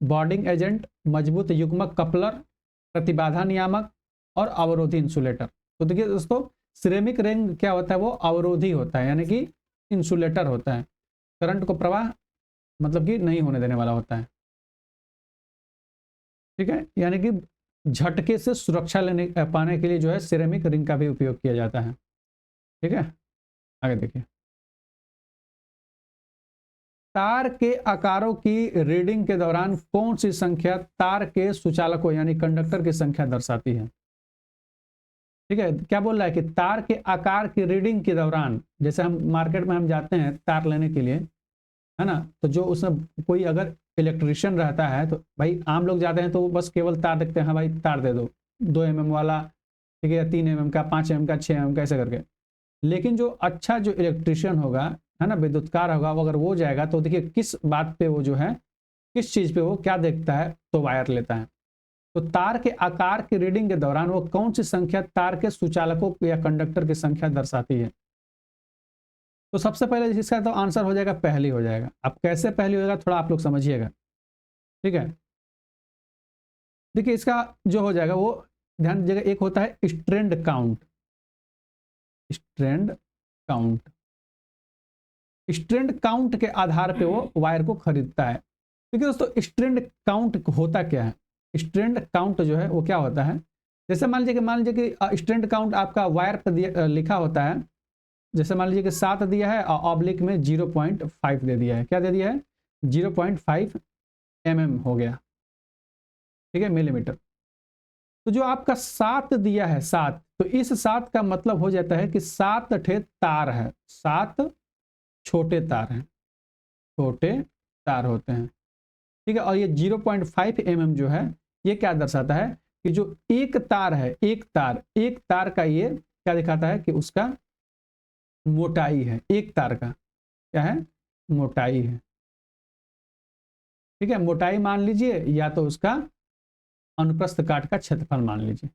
S1: बॉन्डिंग एजेंट, मजबूत युग्मक कपलर, प्रतिबाधा नियामक, और अवरोधी इंसुलेटर। तो देखिए दोस्तों सिरेमिक रिंग क्या होता है, वो अवरोधी होता है, यानी कि इंसुलेटर होता है, करंट को प्रवाह मतलब कि नहीं होने देने वाला होता है। ठीक है, यानी कि झटके से सुरक्षा लेने पाने के लिए जो है सिरेमिक रिंग का भी उपयोग किया जाता है। ठीक है, आगे देखिए। तार के आकारों की रीडिंग के दौरान कौन सी संख्या तार के सुचालकों यानी कंडक्टर की संख्या दर्शाती है? ठीक है, क्या बोल रहा है कि तार के आकार की रीडिंग के दौरान, जैसे हम मार्केट में हम जाते हैं तार लेने के लिए, है ना। तो जो उसमें कोई अगर इलेक्ट्रिशियन रहता है तो भाई आम लोग जाते हैं तो बस केवल तार देखते हैं, हाँ भाई तार दे दो 2 mm वाला, ठीक है, 3 mm का, 5 mm का, 6 mm का, ऐसे करके। लेकिन जो अच्छा जो इलेक्ट्रिशियन होगा, है ना, विद्युतकार होगा, वो अगर वो जाएगा तो देखिए किस बात पे वो जो है, किस चीज पे वो क्या देखता है, तो वायर लेता है। तो तार के आकार की रीडिंग के दौरान वो कौन सी संख्या तार के सुचालकों या कंडक्टर की संख्या दर्शाती है। तो सबसे पहले इसका तो आंसर हो जाएगा पहली हो जाएगा। अब कैसे पहली होगा थोड़ा आप लोग समझिएगा, ठीक है। देखिए इसका जो हो जाएगा वो ध्यान दीजिएगा, एक होता है strand count. Strand count, strand count के आधार पे वो वायर को खरीदता है। देखिए दोस्तों स्ट्रैंड काउंट होता क्या है, स्ट्रैंड काउंट जो है वो क्या होता है, जैसे मान लीजिए कि स्ट्रैंड काउंट आपका वायर पर लिखा होता है, जैसे मान लीजिए कि 7 दिया है और ऑब्लिक में 0.5 दे दिया है, क्या दे दिया है, 0.5 mm हो गया, ठीक है, मिलीमीटर। तो जो आपका 7 दिया है, 7, तो इस 7 का मतलब हो जाता है कि 7 ठे तार है, 7 छोटे तार हैं, छोटे तार होते हैं, ठीक है। और ये 0.5 mm जो है ये क्या दर्शाता है कि जो एक तार है, एक तार का ये क्या दिखाता है कि उसका मोटाई है, एक तार का क्या है, मोटाई है, ठीक है। मोटाई मान लीजिए या तो उसका अनुप्रस्थ काट का क्षेत्रफल मान लीजिए।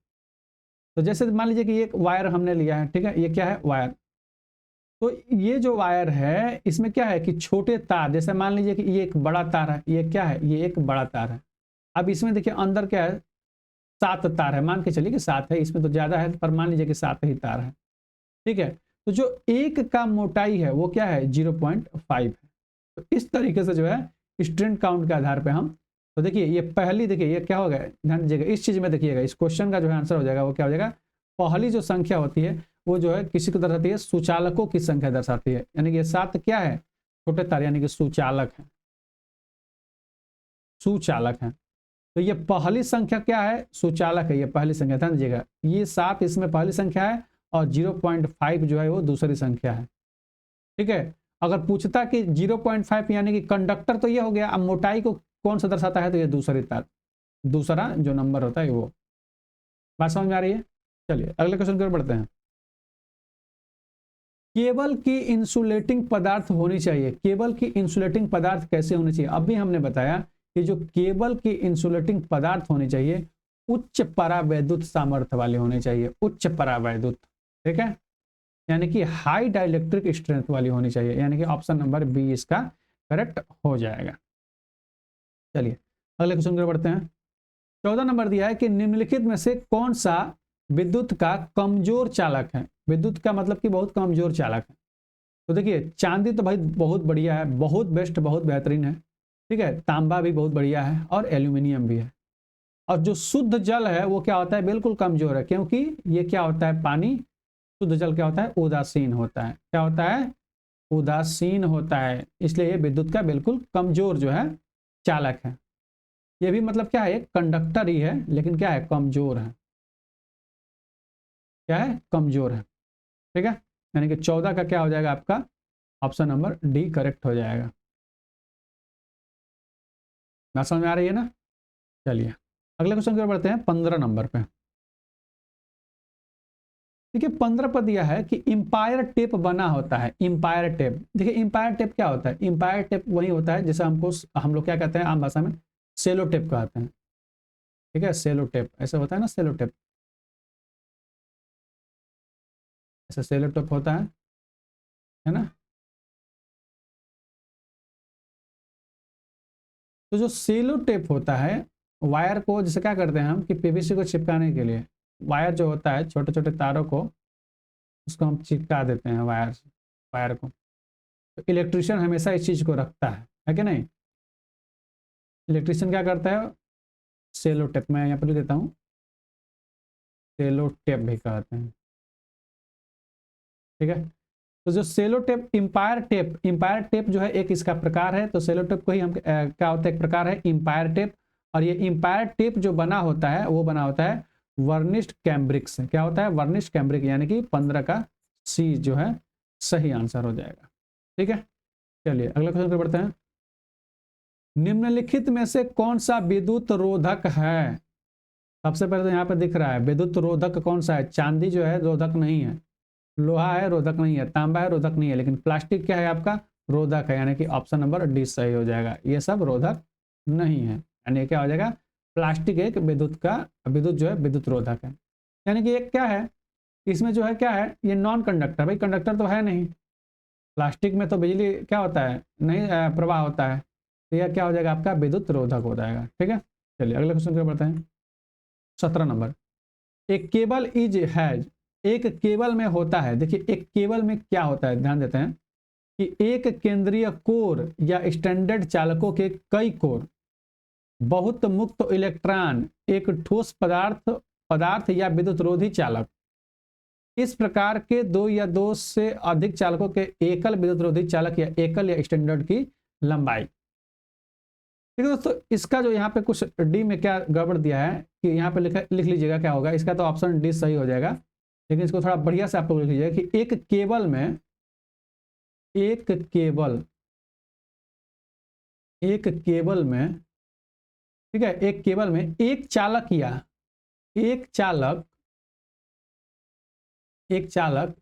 S1: तो जैसे मान लीजिए कि एक वायर हमने लिया है, ठीक है, ये क्या है, वायर। तो ये जो वायर है इसमें क्या है कि छोटे तार, जैसे मान लीजिए कि ये एक बड़ा तार है, ये क्या है, ये एक बड़ा तार है। अब इसमें देखिए अंदर क्या है, 7 तार है, मान के चलिए कि 7 है, इसमें तो ज्यादा है पर मान लीजिए कि 7 ही तार है, ठीक है। तो जो एक का मोटाई है वो क्या है, 0.5 है। तो इस तरीके से जो है स्ट्रैंड काउंट के आधार पे हम, तो देखिए ये पहली, देखिए ये क्या होगा, ध्यान दीजिएगा इस चीज में, देखिएगा इस क्वेश्चन का जो है आंसर हो जाएगा वो क्या हो जाएगा, पहली जो संख्या होती है वो जो है किसी को दर्शाती है, सुचालकों की संख्या दर्शाती है, यानी कि ये 7 क्या है, छोटे तार, यानी कि सुचालक है, सुचालक है। तो ये पहली संख्या क्या है, सुचालक है, ये पहली संख्या, ध्यान दीजिएगा ये 7 इसमें पहली संख्या है और 0.5 जो है वो दूसरी संख्या है, ठीक है। अगर पूछता कि 0.5 यानी कि कंडक्टर, तो ये हो गया। अब मोटाई को कौन सा दर्शाता है, तो ये दूसरी तार, दूसरा जो नंबर होता है वो। बात समझ में आ रही है। चलिए अगले क्वेश्चन की ओर बढ़ते हैं। केबल की इंसुलेटिंग पदार्थ होनी चाहिए, केबल की इंसुलेटिंग पदार्थ कैसे होनी चाहिए, अभी हमने बताया कि जो केबल की इंसुलेटिंग पदार्थ होनी चाहिए उच्च परावैद्युत सामर्थ्य वाली होनी चाहिए, उच्च परावैद्युत, ठीक है, यानी कि हाई डाइलेक्ट्रिक स्ट्रेंथ वाली होनी चाहिए, यानी कि ऑप्शन नंबर बी इसका करेक्ट हो जाएगा। चलिए अगले क्वेश्चन की ओर बढ़ते हैं। 14 नंबर दिया है कि निम्नलिखित में से कौन सा विद्युत का कमजोर चालक है, विद्युत का मतलब कि बहुत कमजोर चालक है। तो देखिए चांदी तो भाई बहुत बढ़िया है, बहुत बेस्ट, बहुत बेहतरीन है, ठीक है, तांबा भी बहुत बढ़िया है और एल्यूमिनियम भी है। और जो शुद्ध जल है वो क्या होता है, बिल्कुल कमजोर है, क्योंकि ये क्या होता है, पानी, शुद्ध जल क्या होता है, उदासीन होता है, क्या होता है, उदासीन होता है, इसलिए ये विद्युत का बिल्कुल कमजोर जो है चालक है। ये भी मतलब क्या है, एक कंडक्टर ही है लेकिन क्या है, कमजोर है, क्या है, कमजोर है, ठीक है। यानी कि 14 का क्या हो जाएगा आपका, ऑप्शन नंबर डी करेक्ट हो जाएगा। बात समझ में आ रही है ना। चलिए अगले क्वेश्चन की ओर बढ़ते हैं, 15 नंबर पे। देखिए 15 पर दिया है कि इंपायर टेप बना होता है, इंपायर टेप। देखिए इंपायर टेप क्या होता है, इंपायर टेप वही होता है जैसे हमको, हम लोग क्या कहते हैं आम भाषा में, सेलो टेप कहते हैं, ठीक है, सेलो टेप ऐसे होता है ना, सेलो टेप, ऐसा सेलो टेप होता है ना। तो जो सेलो टेप होता है, वायर को जैसे क्या करते हैं हम कि पीवीसी को चिपकाने के लिए, वायर जो होता है छोटे छोटे तारों को, उसको हम चिपका देते हैं वायर से, वायर को। तो इलेक्ट्रिशियन हमेशा इस चीज़ को रखता है कि नहीं। इलेक्ट्रिशियन क्या करता है, सेलो टेप, मैं यहाँ पर लिख देता हूँ, सेलो टेप भी कहते हैं, ठीक है। तो जो सेलो टेप, इंपायर टेप, इंपायर टेप जो है एक इसका प्रकार है, तो सेलो टेप को ही हम क्या होता है, एक प्रकार है इंपायर टेप। और ये इंपायर टेप जो बना होता है वो बना होता है वर्निश्ड कैम्ब्रिक से, क्या होता है, वर्निश्ड कैम्ब्रिक, यानी कि 15 का सी जो है सही आंसर हो जाएगा, ठीक है। चलिए अगला क्वेश्चन पर बढ़ते हैं। निम्नलिखित में से कौन सा विद्युत रोधक है? सबसे पहले तो यहाँ पे दिख रहा है विद्युत रोधक कौन सा है। चांदी जो है रोधक नहीं है, लोहा है रोधक नहीं है, तांबा है रोधक नहीं है, लेकिन प्लास्टिक क्या है आपका, रोधक है। यानी कि ऑप्शन नंबर डी सही हो जाएगा। ये सब रोधक नहीं है, यानी क्या हो जाएगा, प्लास्टिक एक विद्युत जो है विद्युत रोधक है। यानी कि एक क्या है, इसमें जो है क्या है, ये नॉन कंडक्टर, भाई कंडक्टर तो है नहीं। प्लास्टिक में तो बिजली क्या होता है, नहीं प्रवाह होता है, तो यह क्या हो जाएगा आपका विद्युत रोधक हो जाएगा। ठीक है, चलिए अगले क्वेश्चन की ओर बढ़ते हैं। 17 नंबर, एक केबल इज हैज, एक केबल में होता है। देखिए एक केबल में क्या होता है, ध्यान देते हैं कि एक केंद्रीय कोर या स्टैंडर्ड चालकों के कई कोर, बहुत मुक्त इलेक्ट्रॉन, एक ठोस पदार्थ या विद्युत रोधी चालक। इस प्रकार के दो या दो से अधिक चालकों के एकल विद्युत रोधी चालक या एकल या स्टैंडर्ड की लंबाई। ठीक है दोस्तों, इसका जो यहाँ पे कुछ डी में क्या गड़बड़ दिया है कि यहाँ पे लिख लीजिएगा क्या होगा। इसका तो ऑप्शन डी सही हो जाएगा, लेकिन इसको थोड़ा बढ़िया से आप लोग लिख लीजिएगा कि एक केबल में ठीक है, एक केबल में एक चालक या दो चालक, एक चालक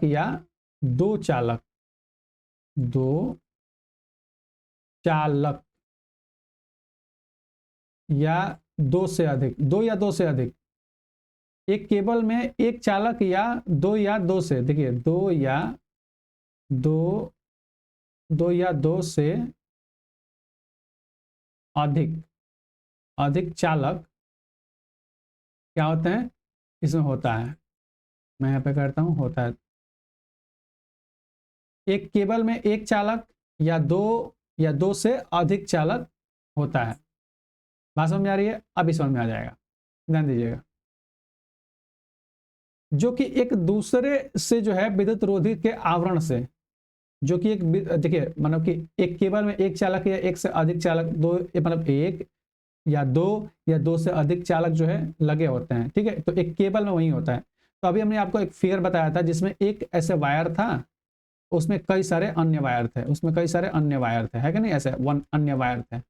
S1: या दो चालक, या दो या दो से अधिक, एक केबल में एक चालक या दो से, देखिए दो या दो से अधिक चालक क्या होते हैं, इसमें होता है। मैं यहाँ पे करता हूँ, होता है। एक केबल में एक चालक या दो से अधिक चालक होता है। बात समझ में आ रही है? अभी समझ में आ जाएगा, ध्यान दीजिएगा। जो कि एक दूसरे से जो है विद्युत रोधी के आवरण से, जो कि एक, देखिए मतलब कि एक केबल में एक चालक या एक से अधिक चालक, मतलब एक या दो से अधिक चालक जो है लगे होते हैं। ठीक है, तो एक केबल में वही होता है। तो अभी हमने आपको एक फिगर बताया था जिसमें एक ऐसे वायर था, उसमें कई सारे अन्य वायर थे, है कि नहीं, ऐसे अन्य वायर थे,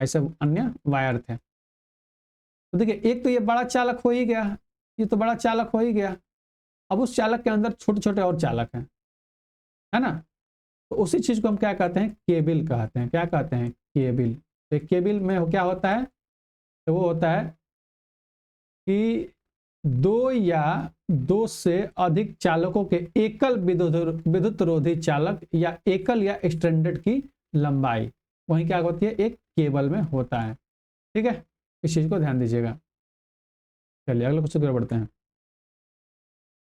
S1: ऐसे अन्य वायर थे। तो देखिए एक तो ये बड़ा चालक हो ही गया, ये तो बड़ा चालक हो ही गया। अब उस चालक के अंदर छोटे छोटे और चालक हैं, है ना। तो उसी चीज को हम क्या कहते हैं, केबिल कहते हैं। क्या कहते हैं, केबिल। तो केबिल में क्या होता है, तो वो होता है कि दो या दो से अधिक चालकों के एकल विद्युत रोधी चालक या एकल या स्टैंडर्ड की लंबाई, वही क्या होती है, एक केबल में होता है। ठीक है, इस चीज को ध्यान दीजिएगा। चलिए अगले क्वेश्चन की ओर बढ़ते हैं।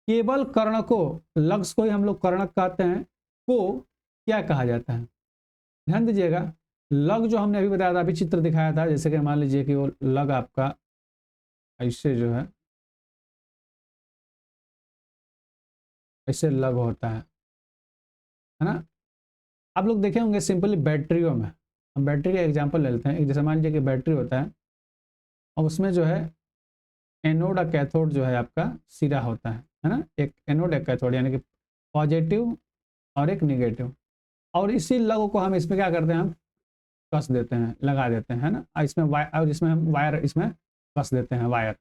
S1: केबल कर्ण को, लग्स को ही हम लोग कर्णक कहते हैं, को क्या कहा जाता है। ध्यान दीजिएगा, लग जो हमने अभी बताया था, अभी चित्र दिखाया था, जैसे कि मान लीजिए कि वो लग आपका ऐसे जो है, ऐसे लग होता है ना। आप लोग देखे होंगे सिंपली बैटरियों में, हम बैटरी का एग्जांपल ले लेते हैं। एक जैसे मान लीजिए कि बैटरी होता है और उसमें जो है एनोड और कैथोड जो है आपका सिरा होता है ना। एक एनोड एक कैथोड, यानी कि पॉजिटिव और एक निगेटिव। और इसी लग को हम इसमें क्या करते हैं, हम कस देते हैं, लगा देते हैं, है ना। इसमें और इसमें हम वायर इसमें कस देते हैं, वायर।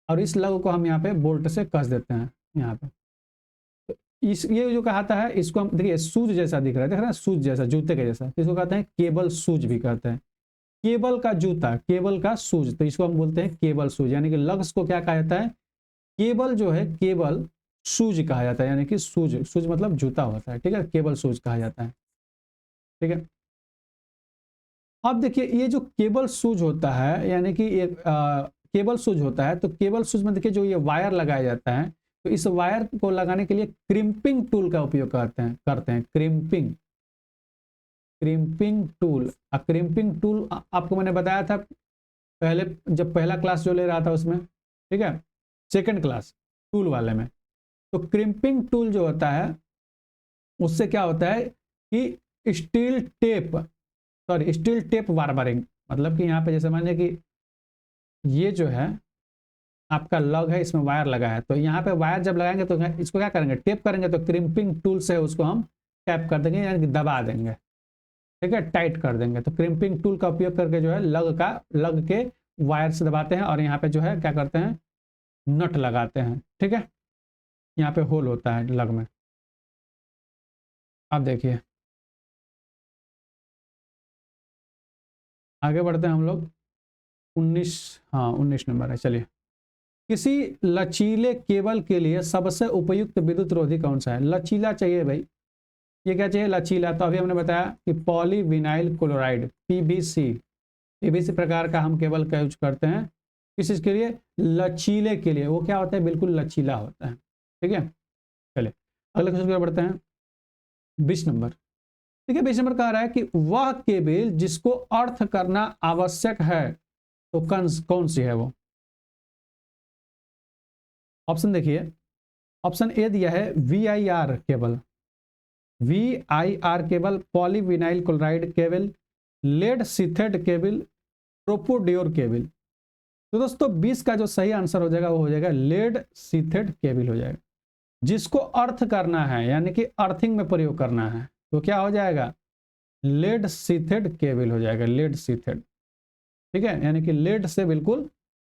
S1: और इस लग को हम यहाँ पे बोल्ट से कस देते हैं यहाँ पे। तो ये जो कहता है, इसको हम देखिए सूज जैसा दिख रहा है, देख रहे हैं, सूज जैसा, जूते के जैसा, तो इसको कहते हैं केबल सूज भी कहते हैं। केबल का जूता, केबल का सूज, तो इसको हम बोलते हैं केबल सूज। यानी कि लग्स को क्या कहा जाता है, केबल जो है केबल सूज कहा जाता है। यानी कि सूज मतलब जूता होता है। ठीक है, केबल सूज कहा जाता है। ठीक है, अब देखिए ये जो केबल सूज होता है, यानी कि एक केबल सूज होता है, तो केबल सूज में देखिए जो ये वायर लगाया जाता है, तो इस वायर को लगाने के लिए क्रिम्पिंग टूल का उपयोग करते हैं क्रिम्पिंग टूल। क्रिम्पिंग टूल आपको मैंने बताया था पहले, जब पहला क्लास जो ले रहा था उसमें, ठीक है, सेकंड क्लास टूल वाले में। तो क्रिम्पिंग टूल जो होता है, उससे क्या होता है कि स्टील टेप वार्बरिंग, मतलब कि यहाँ पे जैसे मान लीजिए कि ये जो है आपका लग है, इसमें वायर लगा है, तो यहाँ पे वायर जब लगाएंगे तो इसको क्या करेंगे, टेप करेंगे, तो क्रिम्पिंग टूल से उसको हम टैप कर देंगे, यानी कि दबा देंगे, ठीक है, टाइट कर देंगे। तो क्रिम्पिंग टूल का उपयोग करके जो है लग के वायर से दबाते हैं, और यहाँ पे जो है क्या करते हैं, नट लगाते हैं, ठीक है, यहाँ पे होल होता है लग में। अब देखिए आगे बढ़ते हैं हम लोग, 19, हाँ 19 नंबर है। चलिए, किसी लचीले केबल के लिए सबसे उपयुक्त विद्युत रोधी कौन सा है? लचीला चाहिए भाई, ये क्या चाहिए, लचीला। तो अभी हमने बताया कि पॉलीविनाइल क्लोराइड, पीवीसी प्रकार का हम केबल का यूज करते हैं किस चीज के लिए, लचीले के लिए। वो क्या होता है, बिल्कुल लचीला होता है, ठीक है। चलिए अगले क्वेश्चन की बढ़ते हैं, 20 नंबर। ठीक है, 20 नंबर कह रहा है कि वह केबल जिसको अर्थ करना आवश्यक है, तो कौन सी है वो? ऑप्शन देखिए, ऑप्शन ए दिया है VIR cable, VIR cable, polyvinyl chloride cable, lead sheathed cable, प्रोपोडियोर केबल। तो दोस्तों 20 का जो सही आंसर हो जाएगा वो हो जाएगा लेड सीथेड केबल हो जाएगा। जिसको अर्थ करना है यानी कि अर्थिंग में प्रयोग करना है, तो क्या हो जाएगा, लेड सीथेड केबल हो जाएगा, लेड सीथेड, ठीक है। यानी कि लेड से बिल्कुल,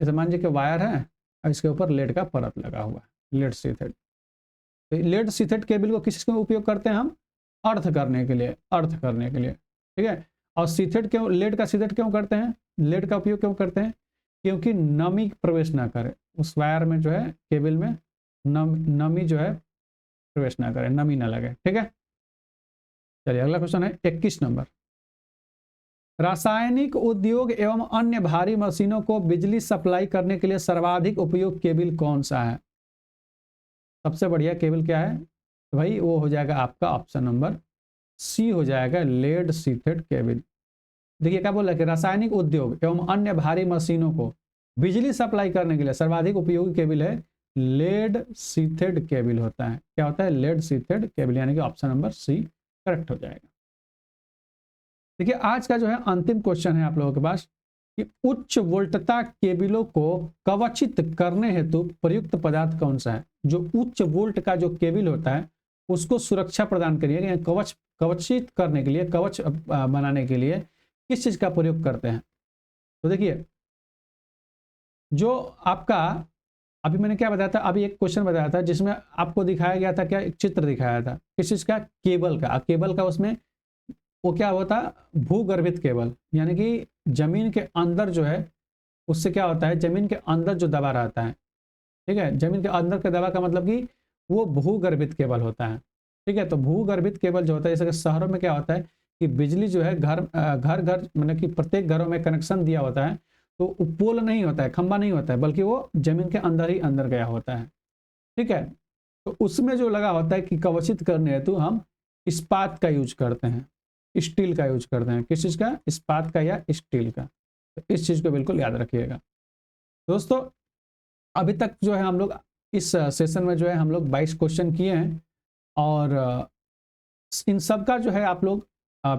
S1: जैसे मान लीजिए कि वायर है और इसके ऊपर लेड का परत लगा हुआ है, लेड सीथेड। तो लेड सीथेड केबल को किस में उपयोग करते हैं हम, अर्थ करने के लिए, अर्थ करने के लिए, ठीक है। और सीथेड क्यों, लेड का सीथेड क्यों करते हैं, लेड का उपयोग क्यों करते हैं, क्योंकि नमी प्रवेश ना करे उस वायर में, जो है केबल में नमी जो है प्रवेश ना करे, नमी ना लगे, ठीक है। चलिए अगला क्वेश्चन है 21 नंबर। रासायनिक उद्योग एवं अन्य भारी मशीनों को बिजली सप्लाई करने के लिए सर्वाधिक उपयोग केबल कौन सा है? सबसे बढ़िया केबल क्या है, तो भाई वो हो जाएगा आपका ऑप्शन नंबर सी हो जाएगा, लेड सीथेड केबल। देखिए क्या बोल रहा है कि रासायनिक उद्योग एवं अन्य भारी मशीनों को बिजली सप्लाई करने के लिए सर्वाधिक उपयोगी केबल है लेड सीथेड केबल होता है। क्या होता है, लेड सीथेड केबल, यानी कि ऑप्शन नंबर सी करेक्ट हो जाएगा। देखिए आज का जो है अंतिम क्वेश्चन है आप लोगों के पास कि उच्च वोल्टता केबलों को कवचित करने हेतु प्रयुक्त पदार्थ कौन सा है? जो उच्च वोल्ट का जो केबल होता है उसको सुरक्षा प्रदान करिए, कवचित करने के लिए, कवच बनाने के लिए किस चीज का प्रयोग करते हैं? तो देखिए जो आपका अभी मैंने क्या बताया था, अभी एक क्वेश्चन बताया था जिसमें आपको दिखाया गया था, क्या एक चित्र दिखाया था किस चीज का, केबल का। केबल का उसमें वो क्या होता है, भूगर्भित केबल, यानी कि जमीन के अंदर जो है उससे क्या होता है, जमीन के अंदर जो दबा रहता है, ठीक है, जमीन के अंदर के दबा का मतलब कि वो भूगर्भित केबल होता है, ठीक है। तो भूगर्भित केबल जो होता है, जैसे कि शहरों में क्या होता है कि बिजली जो है घर मतलब कि प्रत्येक घरों में कनेक्शन दिया होता है, तो पोल नहीं होता है, खंबा नहीं होता है, बल्कि वो जमीन के अंदर ही अंदर गया होता है, ठीक है। तो उसमें जो लगा होता है कि कवचित करने हेतु हम इस्पात का यूज करते हैं, स्टील का यूज करते हैं। किस चीज का, इस्पात का या स्टील का। तो इस चीज को बिल्कुल याद रखिएगा दोस्तों। अभी तक जो है हम लोग इस सेशन में जो है हम लोग 22 क्वेश्चन किए हैं, और इन सब का जो है आप लोग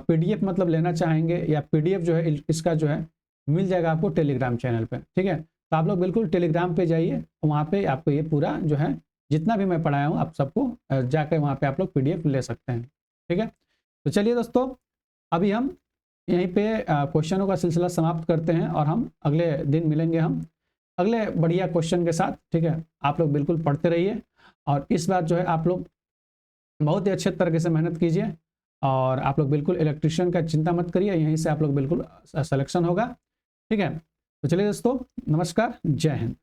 S1: PDF मतलब लेना चाहेंगे या PDF जो है इसका जो है मिल जाएगा आपको टेलीग्राम चैनल पे, ठीक है। तो आप लोग बिल्कुल टेलीग्राम पे जाइए, वहाँ पे आपको ये पूरा जो है जितना भी मैं पढ़ाया हूँ आप सबको जाकर वहाँ पे आप लोग PDF ले सकते हैं, ठीक है। तो चलिए दोस्तों अभी हम यहीं पे क्वेश्चनों का सिलसिला समाप्त करते हैं, और हम अगले दिन मिलेंगे हम अगले बढ़िया क्वेश्चन के साथ, ठीक है। आप लोग बिल्कुल पढ़ते रहिए, और इस बार जो है आप लोग बहुत ही अच्छे तरीके से मेहनत कीजिए, और आप लोग बिल्कुल इलेक्ट्रिशियन का चिंता मत करिए, यहीं से आप लोग बिल्कुल सिलेक्शन होगा, ठीक है। तो चलिए दोस्तों, नमस्कार, जय हिंद।